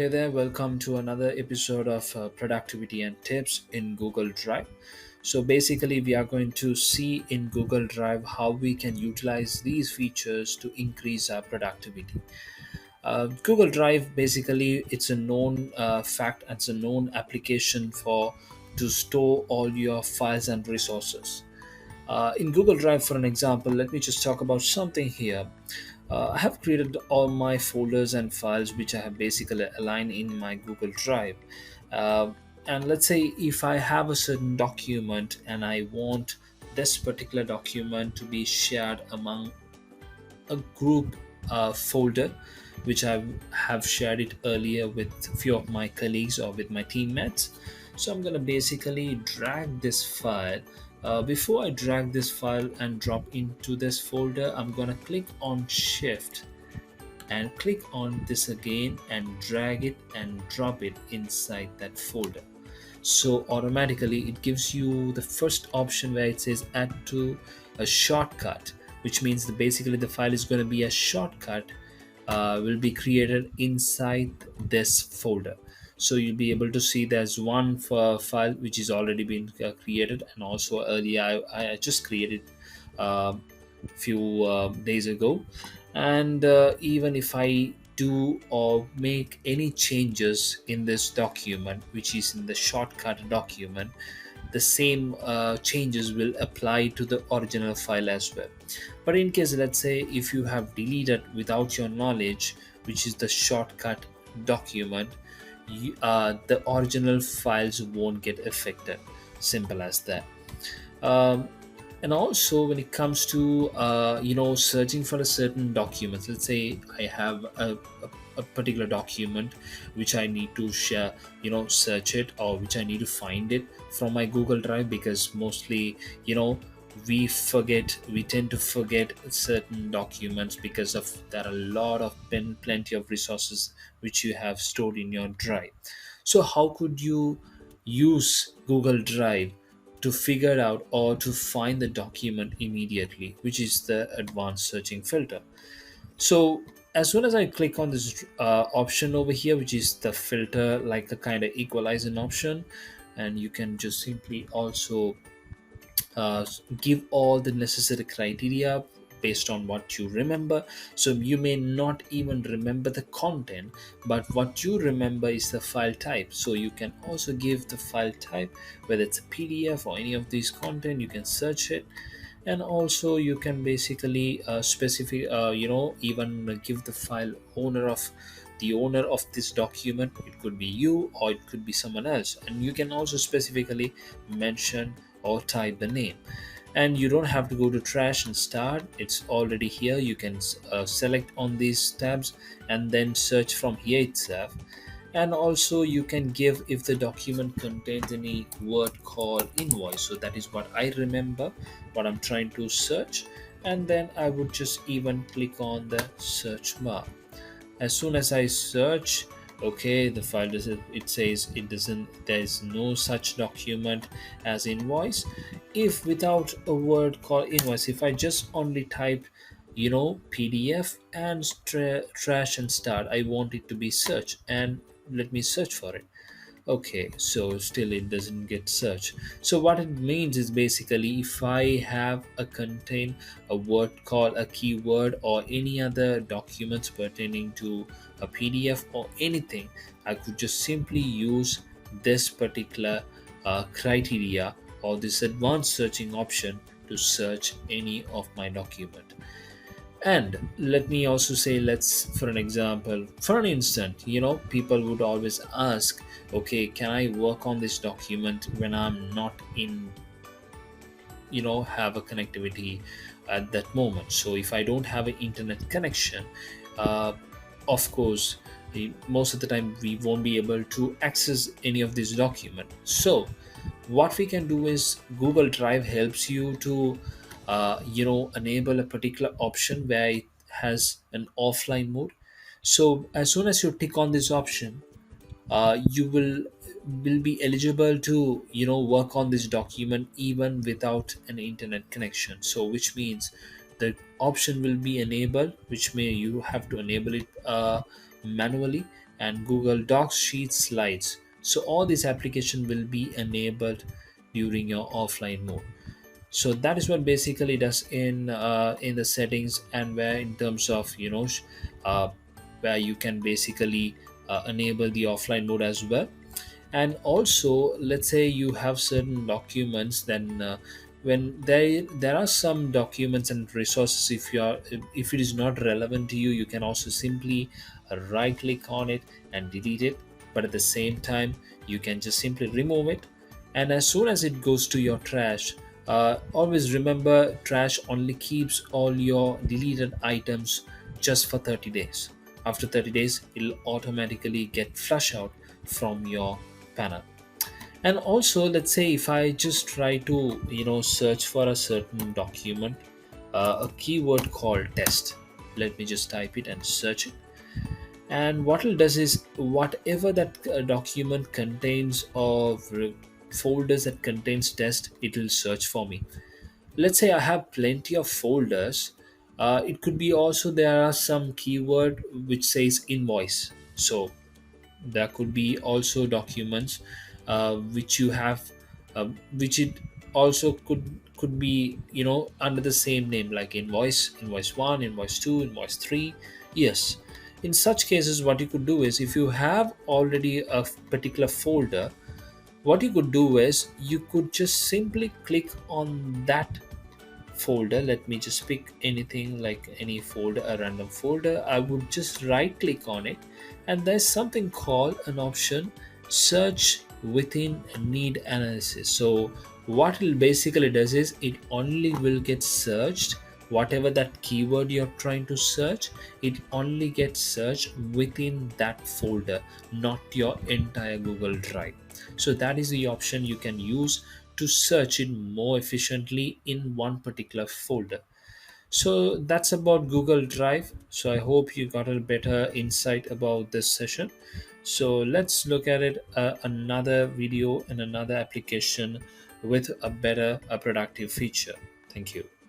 Hey there, welcome to another episode of Productivity and Tips in Google Drive. So, basically, we are going to see in Google Drive how we can utilize these features to increase our productivity. Google Drive basically it's a known fact, it's a known application for to store all your files and resources. In Google Drive, for an example, let me just talk about something here. I have created all my folders and files which I have basically aligned in my Google Drive. Uh, and let's say if I have a certain document and I want this particular document to be shared among a group folder, which I have shared it earlier with a few of my colleagues or with my teammates. So I'm going to basically drag this file. Before I drag this file and drop into this folder, I'm going to click on Shift and click on this again and drag it and drop it inside that folder. So automatically it gives you the first option where it says add to a shortcut, which means that basically the file is going to be a shortcut, will be created inside this folder. So you'll be able to see there's one file which is already been created, and also earlier I just created a few days ago. And even if I do or make any changes in this document, which is in the shortcut document, the same changes will apply to the original file as well. But in case, let's say, if you have deleted without your knowledge, which is the shortcut document, the original files won't get affected. Simple as that. Um, and also when it comes to searching for a certain document, let's say I have a particular document which I need to share, search it, or which I need to find it from my Google Drive, because mostly, we tend to forget certain documents because of there are a lot of plenty of resources which you have stored in your drive. So how could you use Google Drive to figure out or to find the document immediately, which is the advanced searching filter? So as soon as I click on this option over here, which is the filter, like a kind of equalizing option, and you can just simply also give all the necessary criteria based on what you remember. So you may not even remember the content, but what you remember is the file type. So you can also give the file type, whether it's a PDF or any of these content, you can search it. And also you can basically specify, even give the file owner of the owner of this document. It could be you or it could be someone else, and you can also specifically mention or type the name. And you don't have to go to trash and start, it's already here. You can select on these tabs and then search from here itself. And also you can give if the document contains any word called invoice. So that is what I remember, what I'm trying to search. And then I would just even click on the search bar. As soon as I search, okay, the file does it says it doesn't, there is no such document as invoice. If without a word called invoice, if I just only type, PDF and trash and start, I want it to be search, and let me search for it. Okay, so still it doesn't get search. So what it means is basically if I have a contain a word called a keyword or any other documents pertaining to a PDF or anything, I could just simply use this particular criteria or this advanced searching option to search any of my document. And let me also say, let's, for an example, for an instant, people would always ask, okay, can I work on this document when I'm not in, have a connectivity at that moment? So if I don't have an internet connection, uh, of course, most of the time we won't be able to access any of this document. So what we can do is Google Drive helps you to enable a particular option where it has an offline mode. So as soon as you tick on this option, you will be eligible to work on this document even without an internet connection. So which means the option will be enabled, which may you have to enable it manually. and Google Docs, Sheets, Slides. So all these application will be enabled during your offline mode. So that is what basically does in the settings, and where in terms of uh, where you can basically enable the offline mode as well. And also, let's say you have certain documents, then when there are some documents and resources, if it is not relevant to you, you can also simply right click on it and delete it. But at the same time, you can just simply remove it, and as soon as it goes to your trash, always remember, trash only keeps all your deleted items just for 30 days. After 30 days, it'll automatically get flushed out from your panel. And also, let's say if I just try to search for a certain document, a keyword called test, let me just type it and search it. And what it does is, whatever that document contains of folders that contains test, it will search for me. Let's say I have plenty of folders. It could be also there are some keyword which says invoice. So there could be also documents which you have, which it also could be under the same name, like invoice 1, invoice 2, invoice 3. Yes, in such cases, what you could do is, if you have already a particular folder, what you could do is you could just simply click on that folder. Let me just pick anything, like any folder, a random folder. I would just right click on it, and there's something called an option, search within need analysis. So what it basically does is, it only will get searched, whatever that keyword you're trying to search, it only gets searched within that folder, not your entire Google Drive. So that is the option you can use to search it more efficiently in one particular folder. So that's about Google Drive. So I hope you got a better insight about this session. So let's look at it, another video and another application with a better, a productive feature. Thank you.